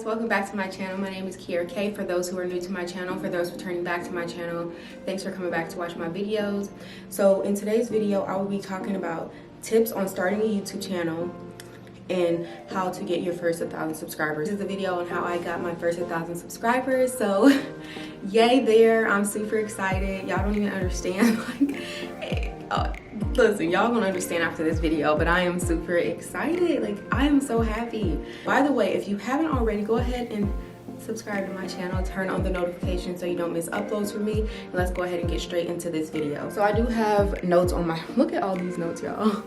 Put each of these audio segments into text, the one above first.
welcome back to my channel. My name is Keyerakaye. For those who are new to my channel, for those returning back to my channel, thanks for coming back to watch my videos. So in today's video, I will be talking about tips on starting a YouTube channel and how to get your first 1,000 subscribers. This is a video on how I got my first 1,000 subscribers, so yay there. I'm super excited. Y'all don't even understand. Listen, y'all gonna understand after this video, but I am super excited. Like, I am so happy. By the way, if you haven't already, go ahead and subscribe to my channel, turn on the notifications so you don't miss uploads from me, and let's go ahead and get straight into this video. So I do have notes on my, look at all these notes, y'all.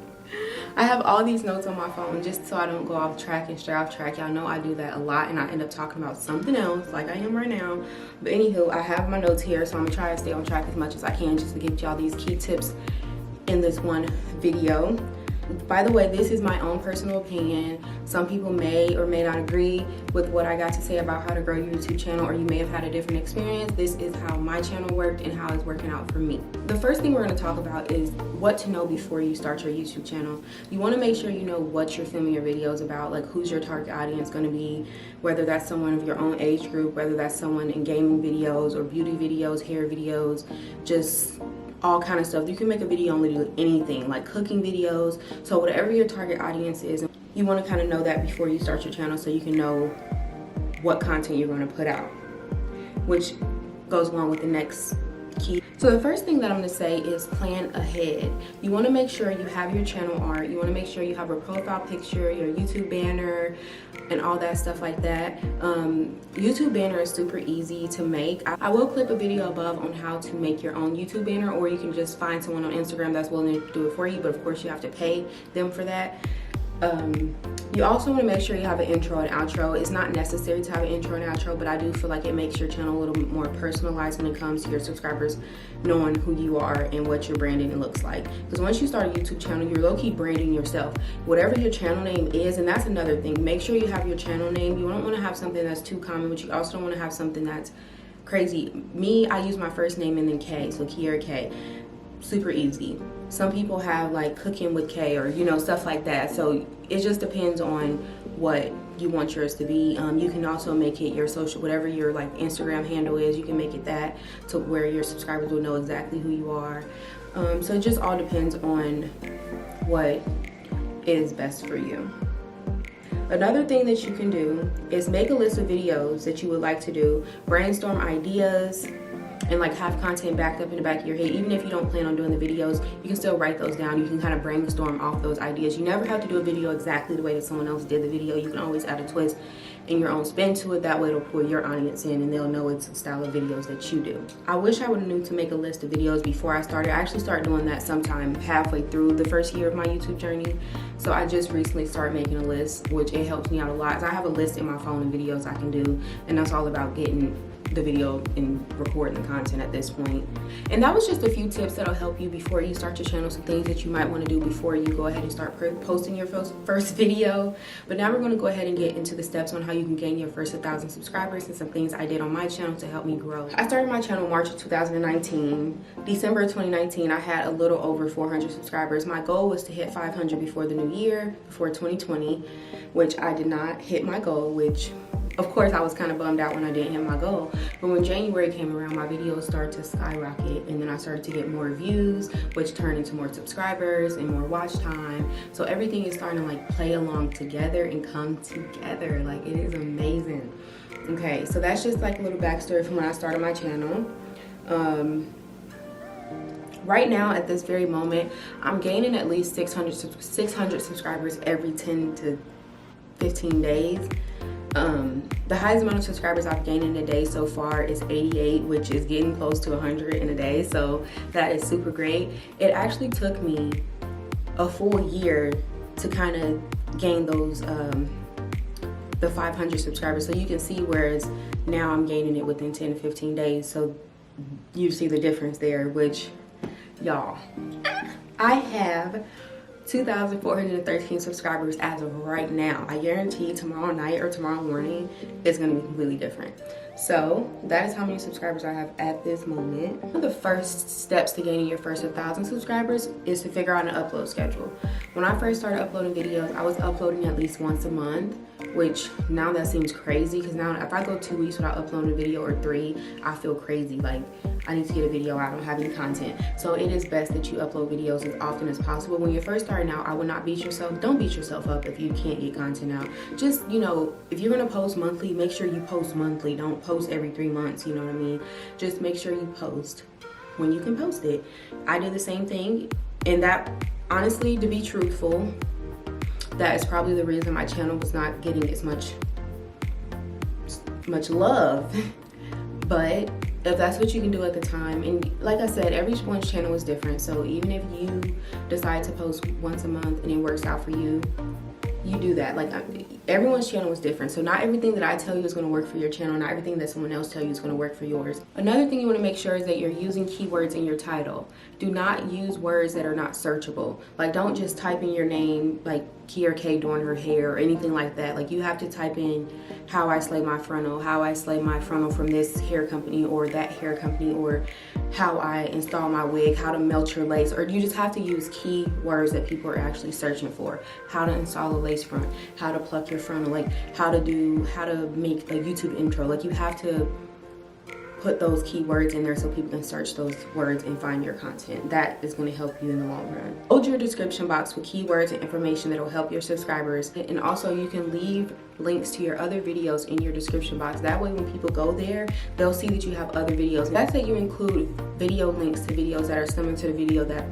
I have all these notes on my phone just so I don't go off track and stray off track. Y'all know I do that a lot and I end up talking about something else like I am right now. But anywho, I have my notes here, so I'm gonna try to stay on track as much as I can just to give y'all these key tips in this one video. By the way, this is my own personal opinion. Some people may or may not agree with what I got to say about how to grow your YouTube channel, or you may have had a different experience. This is how my channel worked and how it's working out for me. The first thing we're going to talk about is what to know before you start your YouTube channel. You want to make sure you know what you're filming your videos about, like who's your target audience going to be, whether that's someone of your own age group, whether that's someone in gaming videos or beauty videos, hair videos, just all kind of stuff. You can make a video only do anything, like cooking videos. So whatever your target audience is, you want to kind of know that before you start your channel so you can know what content you're going to put out, which goes along with the next key. So the first thing that I'm going to say is plan ahead. You want to make sure you have your channel art. You want to make sure you have a profile picture, your YouTube banner, and all that stuff like that. YouTube banner is super easy to make. I will clip a video above on how to make your own YouTube banner, or you can just find someone on Instagram that's willing to do it for you, but of course you have to pay them for that. You also want to make sure you have an intro and outro. It's not necessary to have an intro and outro, but I do feel like it makes your channel a little bit more personalized when it comes to your subscribers knowing who you are and what your branding looks like. Because once you start a YouTube channel, you're low-key branding yourself. Whatever your channel name is, and that's another thing, make sure you have your channel name. You don't want to have something that's too common, but you also don't want to have something that's crazy. Me, I use my first name and then Kaye, so Keyerakaye. Super easy. Some people have like cooking with Kaye, or you know, stuff like that. So it just depends on what you want yours to be. You can also make it your social, whatever your like Instagram handle is, you can make it that to where your subscribers will know exactly who you are. So it just all depends on what is best for you. Another thing that you can do is make a list of videos that you would like to do, brainstorm ideas, and like have content backed up in the back of your head. Even if you don't plan on doing the videos, you can still write those down. You can kind of brainstorm off those ideas. You never have to do a video exactly the way that someone else did the video. You can always add a twist and your own spin to it. That way it'll pull your audience in and they'll know it's the style of videos that you do. I wish I would have knew to make a list of videos before I started. I actually started doing that sometime halfway through the first year of my YouTube journey. So I just recently started making a list, which it helps me out a lot. So I have a list in my phone of videos I can do, and that's all about getting the video and recording the content at this point. And that was just a few tips that'll help you before you start your channel, some things that you might want to do before you go ahead and start posting your first video. But now we're going to go ahead and get into the steps on how you can gain your first 1,000 subscribers and some things I did on my channel to help me grow. I started my channel March of 2019. December of 2019, I had a little over 400 subscribers. My goal was to hit 500 before the new year, before 2020, which I did not hit my goal, which of course I was kind of bummed out when I didn't hit my goal. But when January came around, my videos started to skyrocket, and then I started to get more views, which turned into more subscribers and more watch time. So everything is starting to like play along together and come together. Like, it is amazing. Okay, so that's just like a little backstory from when I started my channel. Right now, at this very moment, I'm gaining at least 600 subscribers every 10 to 15 days. The highest amount of subscribers I've gained in a day so far is 88, which is getting close to 100 in a day, so that is super great. It actually took me a full year to kind of gain those the 500 subscribers, so you can see, whereas now I'm gaining it within 10 to 15 days, so you see the difference there. Which, y'all, I have 2,413 subscribers as of right now. I guarantee tomorrow night or tomorrow morning it's going to be completely different. So that is how many subscribers I have at this moment. One of the first steps to gaining your first 1,000 subscribers is to figure out an upload schedule. When I first started uploading videos, I was uploading at least once a month, which now that seems crazy, because now if I go 2 weeks without uploading a video, or 3, I feel crazy. Like, I need to get a video out. I don't have any content. So it is best that you upload videos as often as possible. When you're first starting out, I would not beat yourself. Don't beat yourself up if you can't get content out. Just, you know, if you're gonna post monthly, make sure you post monthly. Don't post every 3 months, you know what I mean? Just make sure you post when you can post it. I did the same thing, and that, honestly, to be truthful, that is probably the reason my channel was not getting as much love. But if that's what you can do at the time, and like I said, everyone's channel is different, so even if you decide to post once a month and it works out for you, you do that. Like, everyone's channel is different, so not everything that I tell you is going to work for your channel. Not everything that someone else tells you is going to work for yours. Another thing you want to make sure is that you're using keywords in your title. Do not use words that are not searchable. Like, don't just type in your name, like Keyerakaye doing her hair or anything like that. Like, you have to type in how I slay my frontal, how I slay my frontal from this hair company or that hair company, or how I install my wig, how to melt your lace, or you just have to use keywords that people are actually searching for. How to install a lace front, how to pluck your frontal, like how to make a YouTube intro. Like, you have to put those keywords in there so people can search those words and find your content. That is going to help you in the long run. Load your description box with keywords and information that will help your subscribers. And also, you can leave links to your other videos in your description box. That way, when people go there, they'll see that you have other videos. That's that you include video links to videos that are similar to the video that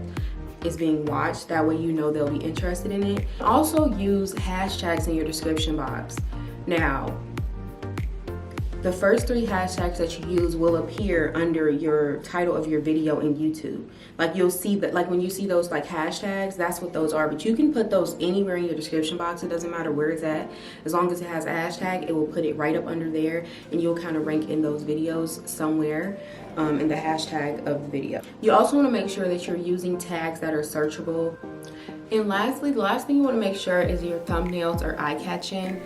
is being watched. That way, you know they'll be interested in it. Also, use hashtags in your description box. Now, the first 3 hashtags that you use will appear under your title of your video in YouTube. Like, you'll see that, like when you see those like hashtags, that's what those are. But you can put those anywhere in your description box. It doesn't matter where it's at. As long as it has a hashtag, it will put it right up under there, and you'll kind of rank in those videos somewhere in the hashtag of the video. You also want to make sure that you're using tags that are searchable. And lastly, the last thing you want to make sure is your thumbnails are eye-catching.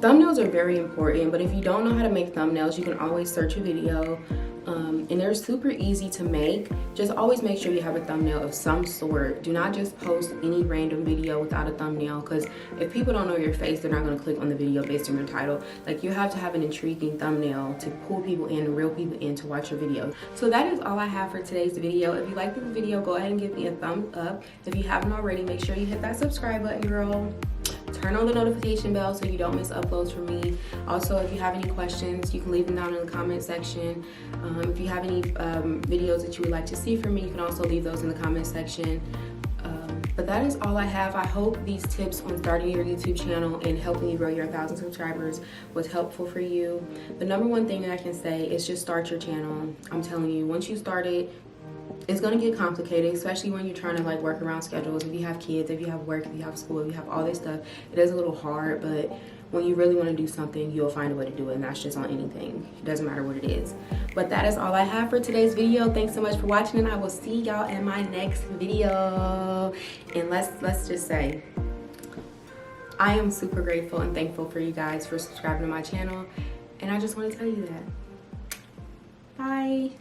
Thumbnails are very important, but if you don't know how to make thumbnails, you can always search a video, and they're super easy to make. Just always make sure you have a thumbnail of some sort. Do not just post any random video without a thumbnail, because if people don't know your face, they're not going to click on the video based on your title. Like, you have to have an intriguing thumbnail to pull people in, reel people in to watch your video. So that is all I have for today's video. If you liked the video, go ahead and give me a thumbs up. If you haven't already, make sure you hit that subscribe button, girl. Turn on the notification bell so you don't miss uploads from me. Also, if you have any questions, you can leave them down in the comment section. If you have any videos that you would like to see from me, you can also leave those in the comment section. But that is all I have. I hope these tips on starting your YouTube channel and helping you grow your 1,000 subscribers was helpful for you. The number one thing that I can say is just start your channel. I'm telling you, once you start it, it's going to get complicated, especially when you're trying to like work around schedules. If you have kids, if you have work, if you have school, if you have all this stuff, it is a little hard. But when you really want to do something, you'll find a way to do it, and that's just on anything. It doesn't matter what it is. But that is all I have for today's video. Thanks so much for watching, and I will see y'all in my next video. And let's just say, I am super grateful and thankful for you guys for subscribing to my channel, and I just want to tell you that. Bye.